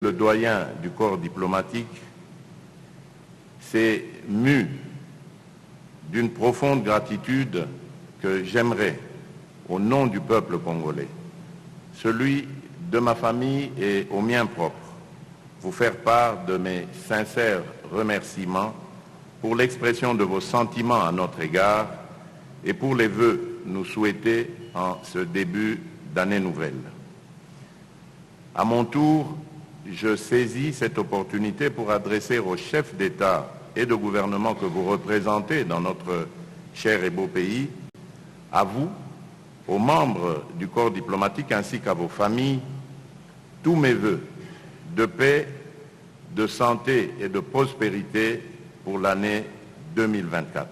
Le doyen du corps diplomatique s'est mu d'une profonde gratitude que j'aimerais, au nom du peuple congolais, celui de ma famille et au mien propre, vous faire part de mes sincères remerciements pour l'expression de vos sentiments à notre égard et pour les vœux nous souhaités en ce début d'année nouvelle. À mon tour, je saisis cette opportunité pour adresser aux chefs d'État et de gouvernement que vous représentez dans notre cher et beau pays, à vous, aux membres du corps diplomatique ainsi qu'à vos familles, tous mes vœux de paix, de santé et de prospérité pour l'année 2024.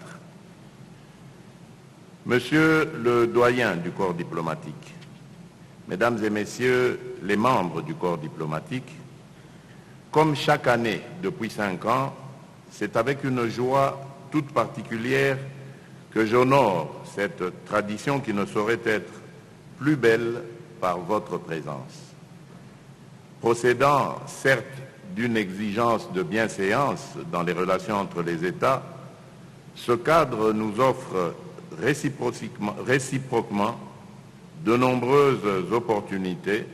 Monsieur le doyen du corps diplomatique, Mesdames et Messieurs les membres du corps diplomatique, comme chaque année depuis 5 ans, c'est avec une joie toute particulière que j'honore cette tradition qui ne saurait être plus belle par votre présence. Procédant certes d'une exigence de bienséance dans les relations entre les États, ce cadre nous offre réciproquement de nombreuses opportunités,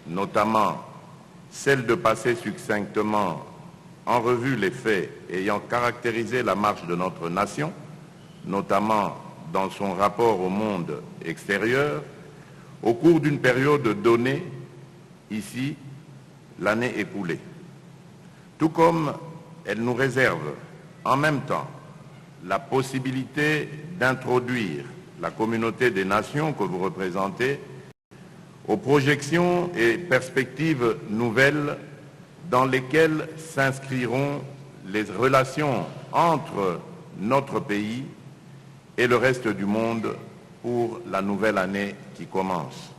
notamment celle de passer succinctement en revue les faits ayant caractérisé la marche de notre nation, notamment dans son rapport au monde extérieur, au cours d'une période donnée, ici, l'année écoulée. Tout comme elle nous réserve en même temps la possibilité d'introduire la communauté des nations que vous représentez aux projections et perspectives nouvelles dans lesquelles s'inscriront les relations entre notre pays et le reste du monde pour la nouvelle année qui commence.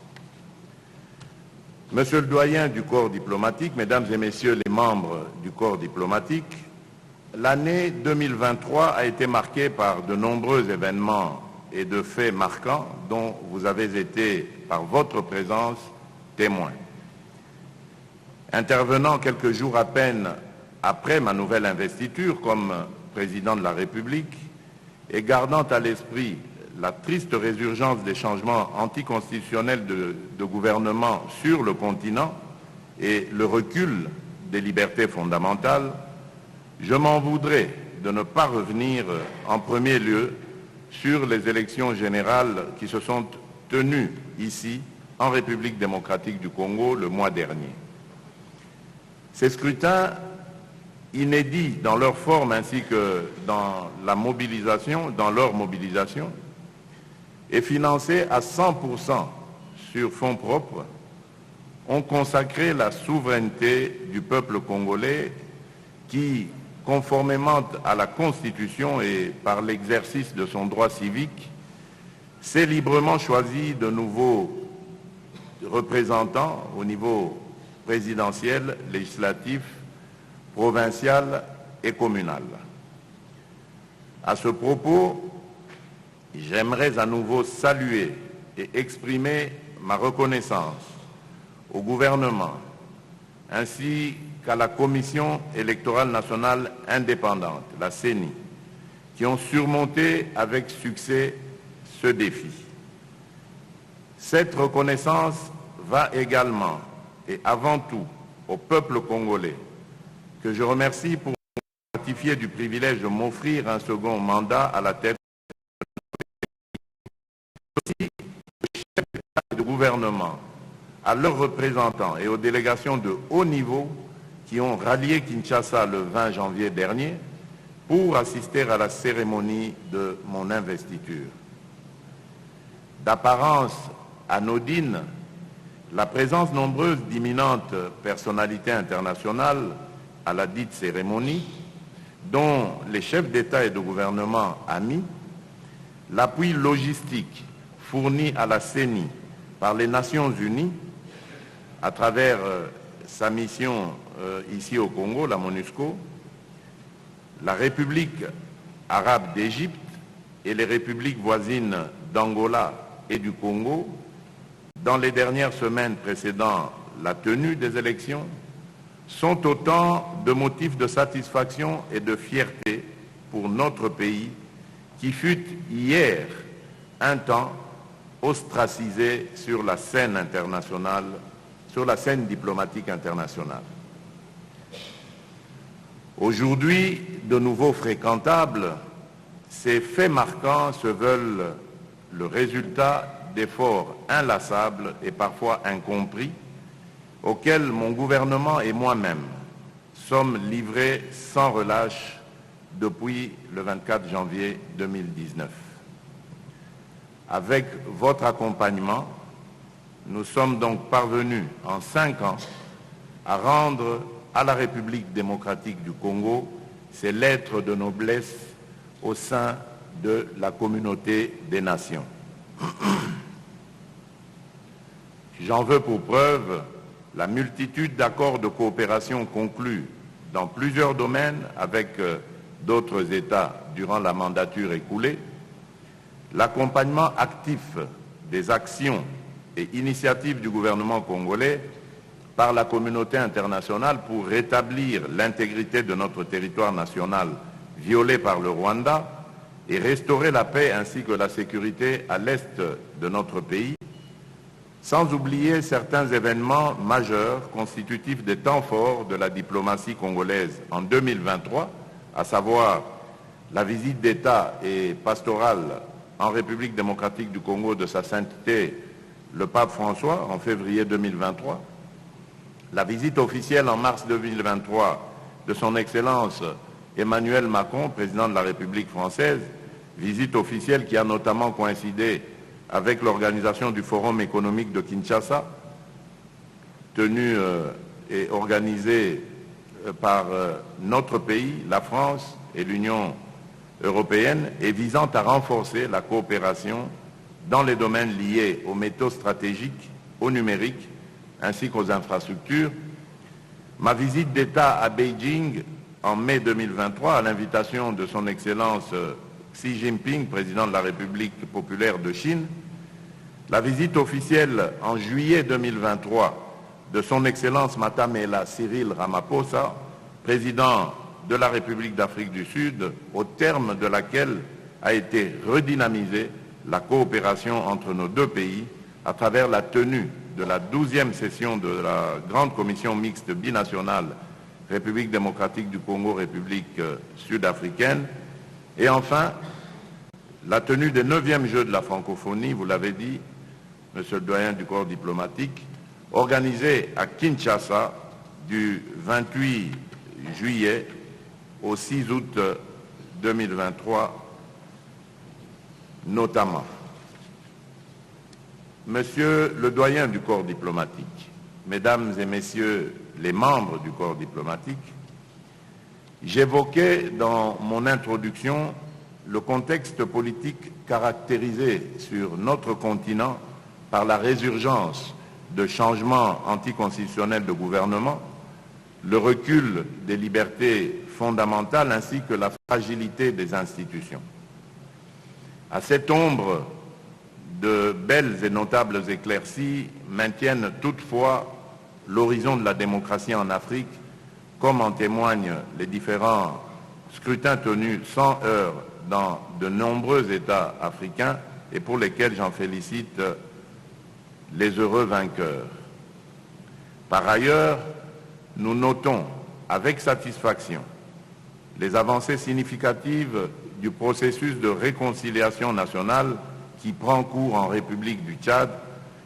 Monsieur le doyen du corps diplomatique, Mesdames et Messieurs les membres du corps diplomatique, l'année 2023 a été marquée par de nombreux événements et de faits marquants dont vous avez été, par votre présence, témoins. Intervenant quelques jours à peine après ma nouvelle investiture comme président de la République et gardant à l'esprit la triste résurgence des changements anticonstitutionnels de gouvernement sur le continent et le recul des libertés fondamentales, je m'en voudrais de ne pas revenir en premier lieu sur les élections générales qui se sont tenues ici, en République démocratique du Congo, le mois dernier. Ces scrutins, inédits dans leur forme ainsi que dans leur mobilisation, et financés à 100% sur fonds propres, ont consacré la souveraineté du peuple congolais qui, conformément à la Constitution et par l'exercice de son droit civique, s'est librement choisi de nouveaux représentants au niveau présidentiel, législatif, provincial et communal. À ce propos, j'aimerais à nouveau saluer et exprimer ma reconnaissance au gouvernement ainsi qu'à la Commission électorale nationale indépendante, la CENI, qui ont surmonté avec succès ce défi. Cette reconnaissance va également et avant tout au peuple congolais, que je remercie pour ratifier du privilège de m'offrir un second mandat à la tête du gouvernement, à leurs représentants et aux délégations de haut niveau qui ont rallié Kinshasa le 20 janvier dernier pour assister à la cérémonie de mon investiture. D'apparence anodine, la présence nombreuse d'imminentes personnalités internationales à la dite cérémonie, dont les chefs d'État et de gouvernement amis, l'appui logistique fourni à la CENI par les Nations Unies à travers sa mission ici au Congo, la MONUSCO, la République arabe d'Égypte et les républiques voisines d'Angola et du Congo, dans les dernières semaines précédant la tenue des élections, sont autant de motifs de satisfaction et de fierté pour notre pays qui fut hier un temps ostracisé sur la scène internationale, sur la scène diplomatique internationale. Aujourd'hui, de nouveau fréquentables, ces faits marquants se veulent le résultat d'efforts inlassables et parfois incompris auxquels mon gouvernement et moi-même sommes livrés sans relâche depuis le 24 janvier 2019. Avec votre accompagnement, nous sommes donc parvenus en 5 ans à rendre à la République démocratique du Congo ses lettres de noblesse au sein de la communauté des nations. J'en veux pour preuve la multitude d'accords de coopération conclus dans plusieurs domaines avec d'autres États durant la mandature écoulée, l'accompagnement actif des actions et initiatives du gouvernement congolais par la communauté internationale pour rétablir l'intégrité de notre territoire national violé par le Rwanda et restaurer la paix ainsi que la sécurité à l'est de notre pays, sans oublier certains événements majeurs constitutifs des temps forts de la diplomatie congolaise en 2023, à savoir la visite d'État et pastorale en République démocratique du Congo de sa sainteté le pape François en février 2023, la visite officielle en mars 2023 de son Excellence Emmanuel Macron, président de la République française, visite officielle qui a notamment coïncidé avec l'organisation du Forum économique de Kinshasa, tenu et organisé par notre pays, la France et l'Union européenne, et visant à renforcer la coopération dans les domaines liés aux métaux stratégiques, au numérique, ainsi qu'aux infrastructures. Ma visite d'État à Beijing en mai 2023, à l'invitation de son Excellence Xi Jinping, président de la République populaire de Chine, la visite officielle en juillet 2023 de son Excellence Matamela Cyril Ramaphosa, président de la République d'Afrique du Sud, au terme de laquelle a été redynamisée la coopération entre nos deux pays à travers la tenue de la 12e session de la Grande Commission mixte binationale République démocratique du Congo, République sud-africaine, et enfin la tenue des 9e Jeux de la francophonie, vous l'avez dit, Monsieur le doyen du corps diplomatique, organisés à Kinshasa du 28 juillet au 6 août 2023 notamment. Monsieur le doyen du corps diplomatique, Mesdames et Messieurs les membres du corps diplomatique, j'évoquais dans mon introduction le contexte politique caractérisé sur notre continent par la résurgence de changements anticonstitutionnels de gouvernement, le recul des libertés fondamentales ainsi que la fragilité des institutions. À cette ombre, de belles et notables éclaircies maintiennent toutefois l'horizon de la démocratie en Afrique, comme en témoignent les différents scrutins tenus sans heurts dans de nombreux États africains et pour lesquels j'en félicite les heureux vainqueurs. Par ailleurs, nous notons avec satisfaction les avancées significatives du processus de réconciliation nationale qui prend cours en République du Tchad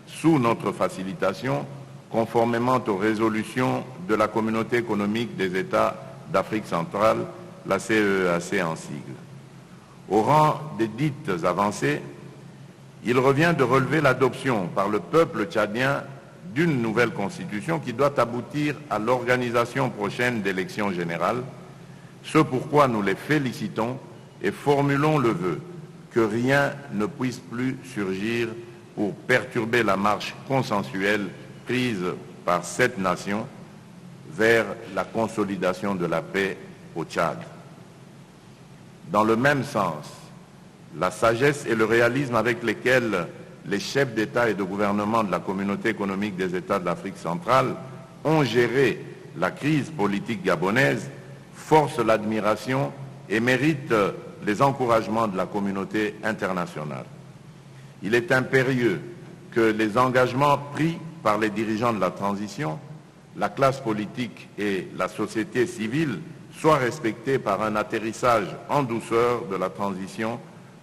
sous notre facilitation, conformément aux résolutions de la Communauté économique des États d'Afrique centrale, la CEEAC en sigle. Au rang des dites avancées, il revient de relever l'adoption par le peuple tchadien d'une nouvelle constitution qui doit aboutir à l'organisation prochaine d'élections générales, ce pourquoi nous les félicitons et formulons le vœu que rien ne puisse plus surgir pour perturber la marche consensuelle prise par cette nation vers la consolidation de la paix au Tchad. Dans le même sens, la sagesse et le réalisme avec lesquels les chefs d'État et de gouvernement de la Communauté économique des États de l'Afrique centrale ont géré la crise politique gabonaise force l'admiration et mérite les encouragements de la communauté internationale. Il est impérieux que les engagements pris par les dirigeants de la transition, la classe politique et la société civile soient respectés par un atterrissage en douceur de la transition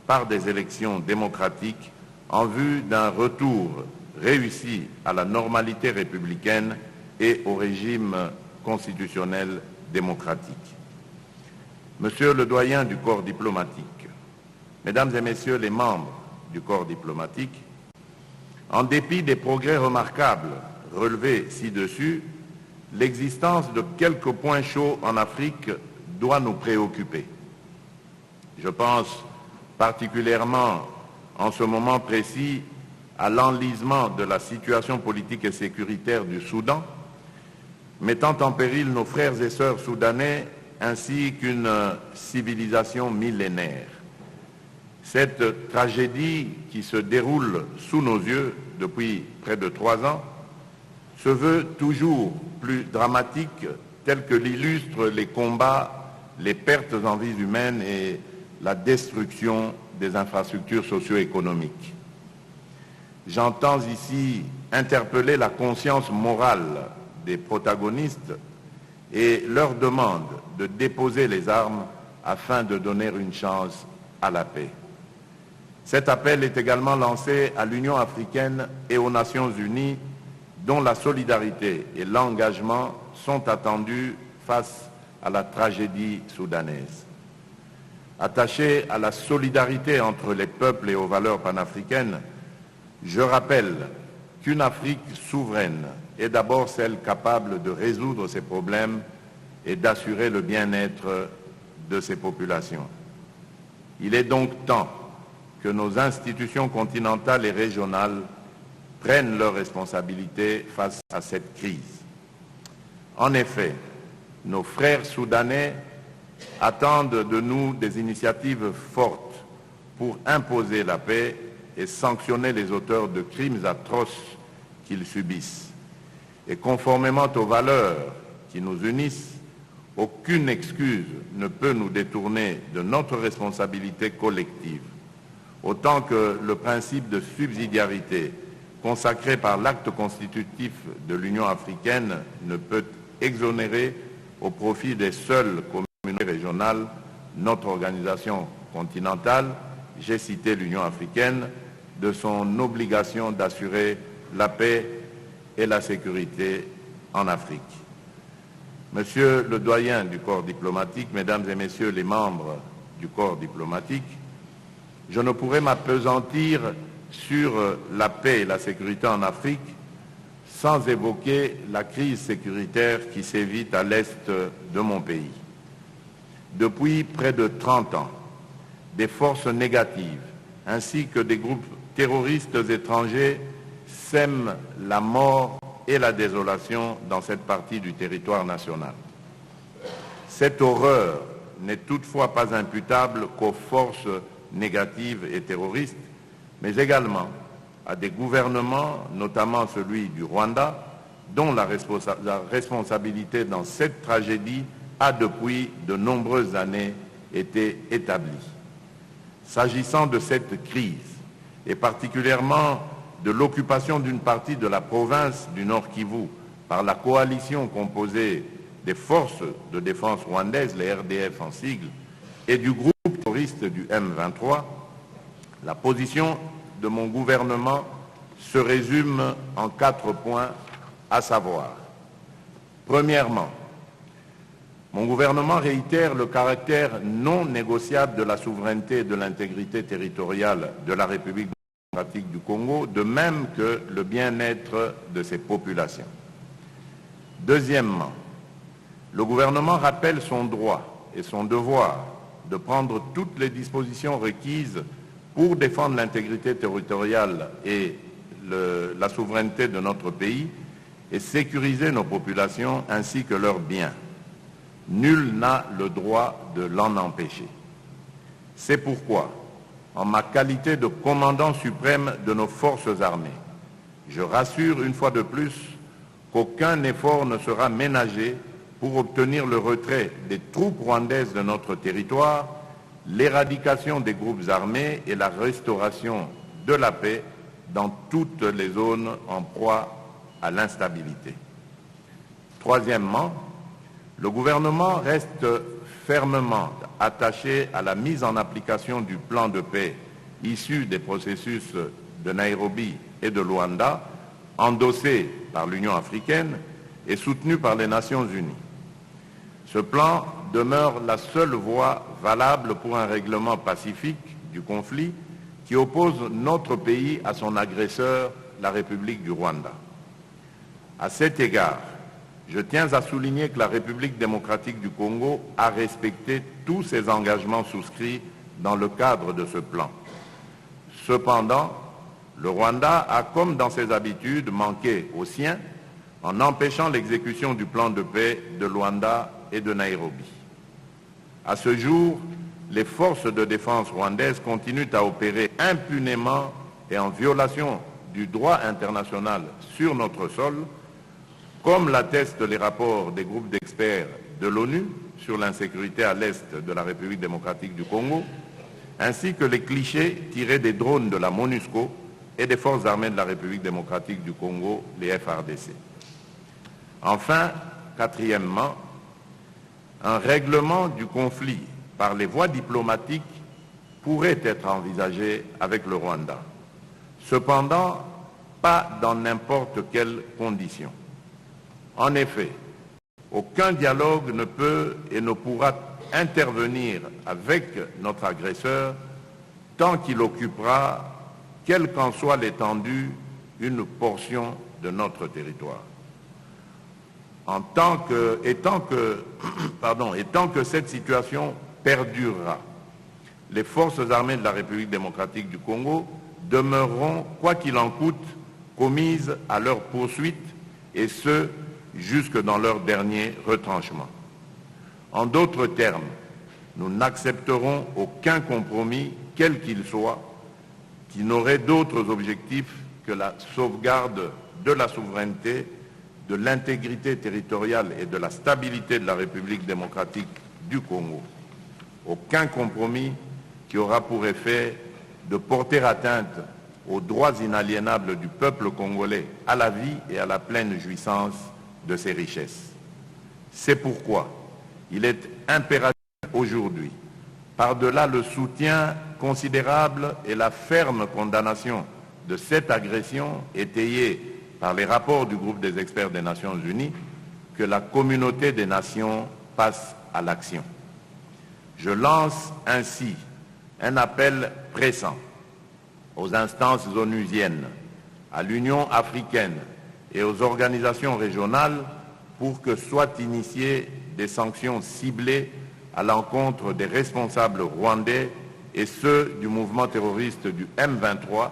par des élections démocratiques en vue d'un retour réussi à la normalité républicaine et au régime constitutionnel démocratique. Monsieur le doyen du corps diplomatique, Mesdames et Messieurs les membres du corps diplomatique, en dépit des progrès remarquables relevés ci-dessus, l'existence de quelques points chauds en Afrique doit nous préoccuper. Je pense particulièrement en ce moment précis à l'enlisement de la situation politique et sécuritaire du Soudan, mettant en péril nos frères et sœurs soudanais ainsi qu'une civilisation millénaire. Cette tragédie qui se déroule sous nos yeux depuis près de 3 ans se veut toujours plus dramatique, tel que l'illustrent les combats, les pertes en vies humaines et la destruction des infrastructures socio-économiques. J'entends ici interpeller la conscience morale des protagonistes et leur demande de déposer les armes afin de donner une chance à la paix. Cet appel est également lancé à l'Union africaine et aux Nations unies, dont la solidarité et l'engagement sont attendus face à la tragédie soudanaise. Attaché à la solidarité entre les peuples et aux valeurs panafricaines, je rappelle qu'une Afrique souveraine est d'abord celle capable de résoudre ses problèmes et d'assurer le bien-être de ses populations. Il est donc temps que nos institutions continentales et régionales prennent leurs responsabilités face à cette crise. En effet, nos frères soudanais attendent de nous des initiatives fortes pour imposer la paix et sanctionner les auteurs de crimes atroces qu'ils subissent. Et conformément aux valeurs qui nous unissent, aucune excuse ne peut nous détourner de notre responsabilité collective, autant que le principe de subsidiarité consacré par l'acte constitutif de l'Union africaine ne peut exonérer au profit des seules communautés régionales notre organisation continentale, j'ai cité l'Union africaine, de son obligation d'assurer la paix et la sécurité en Afrique. Monsieur le doyen du corps diplomatique, Mesdames et Messieurs les membres du corps diplomatique, je ne pourrais m'appesantir sur la paix et la sécurité en Afrique sans évoquer la crise sécuritaire qui sévit à l'est de mon pays. Depuis près de 30 ans, des forces négatives ainsi que des groupes terroristes étrangers sèment la mort et la désolation dans cette partie du territoire national. Cette horreur n'est toutefois pas imputable qu'aux forces négatives et terroristes, mais également à des gouvernements, notamment celui du Rwanda, dont la responsabilité dans cette tragédie a depuis de nombreuses années été établie. S'agissant de cette crise, et particulièrement de l'occupation d'une partie de la province du Nord Kivu par la coalition composée des forces de défense rwandaises, les RDF en sigle, et du groupe terroriste du M23, la position de mon gouvernement se résume en 4 points, à savoir: premièrement, mon gouvernement réitère le caractère non négociable de la souveraineté et de l'intégrité territoriale de la République démocratique du Congo, de même que le bien-être de ses populations. Deuxièmement, le gouvernement rappelle son droit et son devoir de prendre toutes les dispositions requises pour défendre l'intégrité territoriale et la souveraineté de notre pays et sécuriser nos populations ainsi que leurs biens. Nul n'a le droit de l'en empêcher. C'est pourquoi, en ma qualité de commandant suprême de nos forces armées, je rassure une fois de plus qu'aucun effort ne sera ménagé pour obtenir le retrait des troupes rwandaises de notre territoire, l'éradication des groupes armés et la restauration de la paix dans toutes les zones en proie à l'instabilité. Troisièmement, le gouvernement reste fermement attaché à la mise en application du plan de paix issu des processus de Nairobi et de Luanda, endossé par l'Union africaine et soutenu par les Nations unies. Ce plan demeure la seule voie valable pour un règlement pacifique du conflit qui oppose notre pays à son agresseur, la République du Rwanda. À cet égard, je tiens à souligner que la République démocratique du Congo a respecté tous ses engagements souscrits dans le cadre de ce plan. Cependant, le Rwanda a, comme dans ses habitudes, manqué aux siens en empêchant l'exécution du plan de paix de Luanda et de Nairobi. À ce jour, les forces de défense rwandaises continuent à opérer impunément et en violation du droit international sur notre sol, comme l'attestent les rapports des groupes d'experts de l'ONU sur l'insécurité à l'est de la République démocratique du Congo, ainsi que les clichés tirés des drones de la MONUSCO et des forces armées de la République démocratique du Congo, les FARDC. Enfin, quatrièmement, un règlement du conflit par les voies diplomatiques pourrait être envisagé avec le Rwanda. Cependant, pas dans n'importe quelles conditions. En effet, aucun dialogue ne peut et ne pourra intervenir avec notre agresseur tant qu'il occupera, quelle qu'en soit l'étendue, une portion de notre territoire. Et tant que cette situation perdurera, les forces armées de la République démocratique du Congo demeureront, quoi qu'il en coûte, commises à leur poursuite, et ce, jusque dans leur dernier retranchement. En d'autres termes, nous n'accepterons aucun compromis, quel qu'il soit, qui n'aurait d'autres objectifs que la sauvegarde de la souveraineté, de l'intégrité territoriale et de la stabilité de la République démocratique du Congo. Aucun compromis qui aura pour effet de porter atteinte aux droits inaliénables du peuple congolais à la vie et à la pleine jouissance de ses richesses. C'est pourquoi il est impératif aujourd'hui, par-delà le soutien considérable et la ferme condamnation de cette agression étayée par les rapports du groupe des experts des Nations Unies, que la communauté des nations passe à l'action. Je lance ainsi un appel pressant aux instances onusiennes, à l'Union africaine et aux organisations régionales pour que soient initiées des sanctions ciblées à l'encontre des responsables rwandais et ceux du mouvement terroriste du M23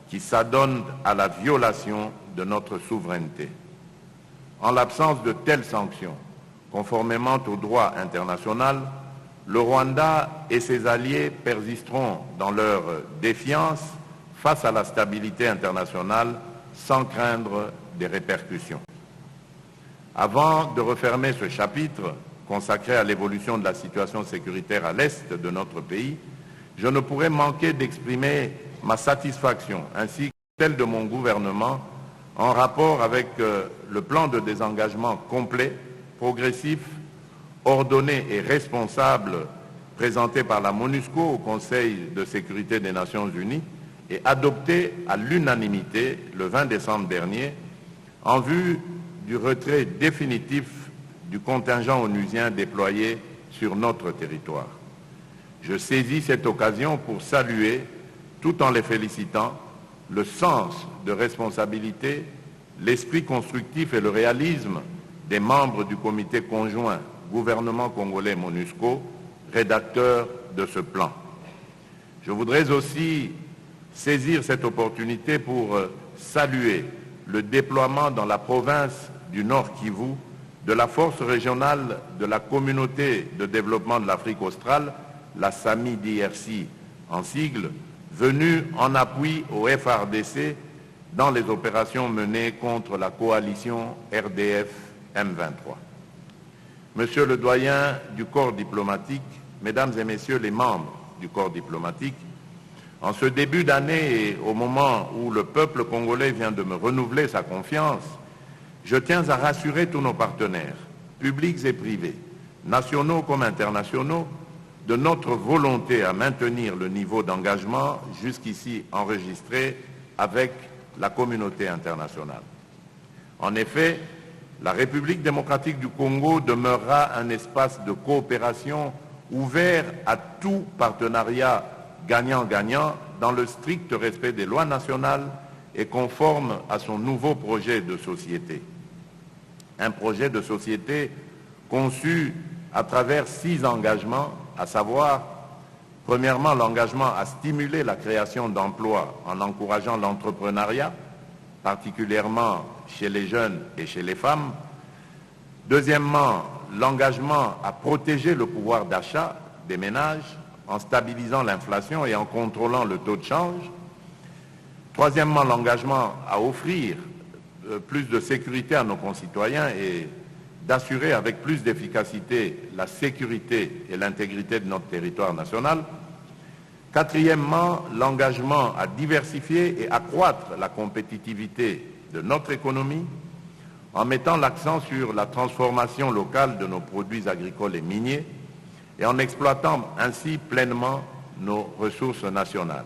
qui s'adonnent à la violation de notre souveraineté. En l'absence de telles sanctions, conformément au droit international, le Rwanda et ses alliés persisteront dans leur défiance face à la stabilité internationale sans craindre des répercussions. Avant de refermer ce chapitre consacré à l'évolution de la situation sécuritaire à l'est de notre pays, je ne pourrais manquer d'exprimer ma satisfaction ainsi que celle de mon gouvernement en rapport avec le plan de désengagement complet, progressif, ordonné et responsable présenté par la MONUSCO au Conseil de sécurité des Nations Unies et adopté à l'unanimité le 20 décembre dernier en vue du retrait définitif du contingent onusien déployé sur notre territoire. Je saisis cette occasion pour saluer, tout en les félicitant, le sens de responsabilité, l'esprit constructif et le réalisme des membres du comité conjoint gouvernement congolais MONUSCO, rédacteur de ce plan. Je voudrais aussi saisir cette opportunité pour saluer le déploiement dans la province du Nord Kivu de la force régionale de la communauté de développement de l'Afrique australe, la SAMI-DRC en sigle, venue en appui au FARDC dans les opérations menées contre la coalition RDF M23. Monsieur le doyen du corps diplomatique, Mesdames et Messieurs les membres du corps diplomatique, en ce début d'année et au moment où le peuple congolais vient de me renouveler sa confiance, je tiens à rassurer tous nos partenaires, publics et privés, nationaux comme internationaux, de notre volonté à maintenir le niveau d'engagement jusqu'ici enregistré avec la communauté internationale. En effet, la République démocratique du Congo demeurera un espace de coopération ouvert à tout partenariat gagnant-gagnant dans le strict respect des lois nationales et conforme à son nouveau projet de société. Un projet de société conçu à travers 6 engagements, à savoir, premièrement, l'engagement à stimuler la création d'emplois en encourageant l'entrepreneuriat, particulièrement chez les jeunes et chez les femmes. Deuxièmement, l'engagement à protéger le pouvoir d'achat des ménages en stabilisant l'inflation et en contrôlant le taux de change. Troisièmement, l'engagement à offrir plus de sécurité à nos concitoyens et d'assurer avec plus d'efficacité la sécurité et l'intégrité de notre territoire national. Quatrièmement, l'engagement à diversifier et accroître la compétitivité de notre économie en mettant l'accent sur la transformation locale de nos produits agricoles et miniers et en exploitant ainsi pleinement nos ressources nationales.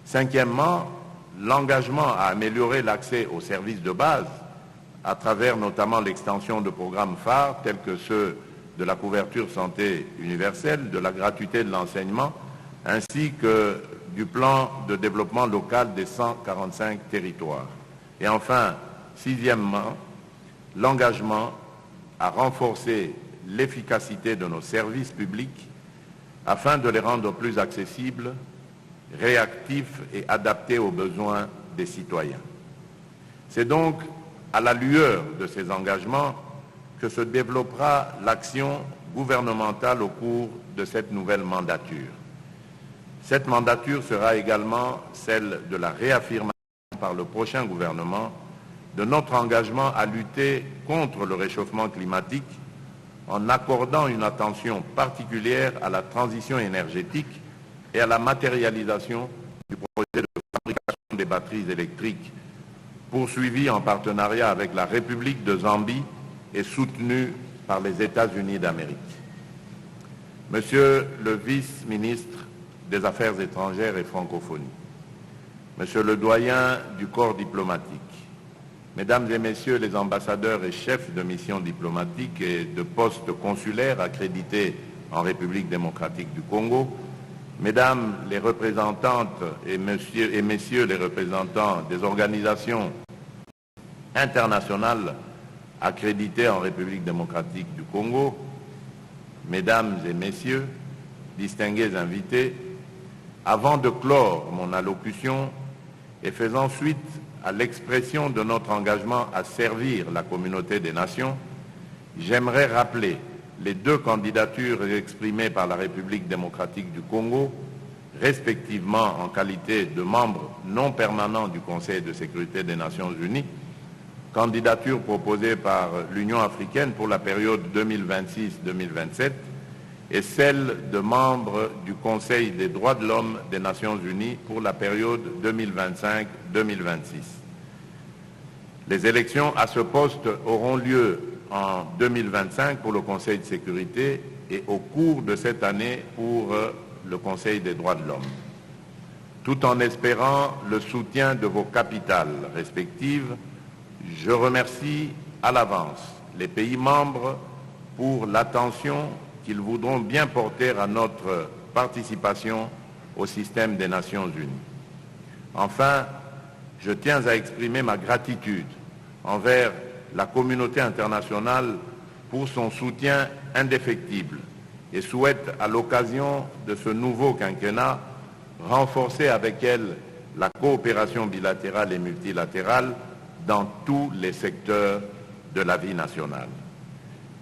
Cinquièmement, l'engagement à améliorer l'accès aux services de base à travers notamment l'extension de programmes phares tels que ceux de la couverture santé universelle, de la gratuité de l'enseignement, ainsi que du plan de développement local des 145 territoires. Et enfin, sixièmement, l'engagement à renforcer l'efficacité de nos services publics afin de les rendre plus accessibles, réactifs et adaptés aux besoins des citoyens. C'est donc à la lueur de ces engagements que se développera l'action gouvernementale au cours de cette nouvelle mandature. Cette mandature sera également celle de la réaffirmation par le prochain gouvernement de notre engagement à lutter contre le réchauffement climatique en accordant une attention particulière à la transition énergétique et à la matérialisation du projet de fabrication des batteries électriques poursuivi en partenariat avec la République de Zambie et soutenu par les États-Unis d'Amérique. Monsieur le vice-ministre des Affaires étrangères et francophonie, Monsieur le doyen du corps diplomatique, Mesdames et Messieurs les ambassadeurs et chefs de mission diplomatique et de postes consulaires accrédités en République démocratique du Congo, Mesdames les représentantes et Messieurs les représentants des organisations internationales accréditées en République démocratique du Congo, Mesdames et Messieurs, distingués invités, avant de clore mon allocution et faisant suite à l'expression de notre engagement à servir la communauté des nations, j'aimerais rappeler les 2 candidatures exprimées par la République démocratique du Congo, respectivement en qualité de membre non permanent du Conseil de sécurité des Nations Unies, candidature proposée par l'Union africaine pour la période 2026-2027 et celle de membre du Conseil des droits de l'homme des Nations Unies pour la période 2025-2026. Les élections à ce poste auront lieu en 2025 pour le Conseil de sécurité et au cours de cette année pour le Conseil des droits de l'homme. Tout en espérant le soutien de vos capitales respectives, je remercie à l'avance les pays membres pour l'attention qu'ils voudront bien porter à notre participation au système des Nations Unies. Enfin, je tiens à exprimer ma gratitude envers la communauté internationale pour son soutien indéfectible et souhaite, à l'occasion de ce nouveau quinquennat, renforcer avec elle la coopération bilatérale et multilatérale dans tous les secteurs de la vie nationale.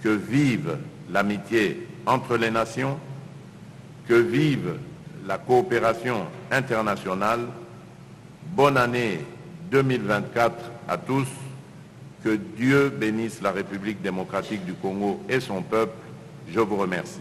Que vive l'amitié entre les nations, que vive la coopération internationale. Bonne année 2024 à tous. Que Dieu bénisse la République démocratique du Congo et son peuple. Je vous remercie.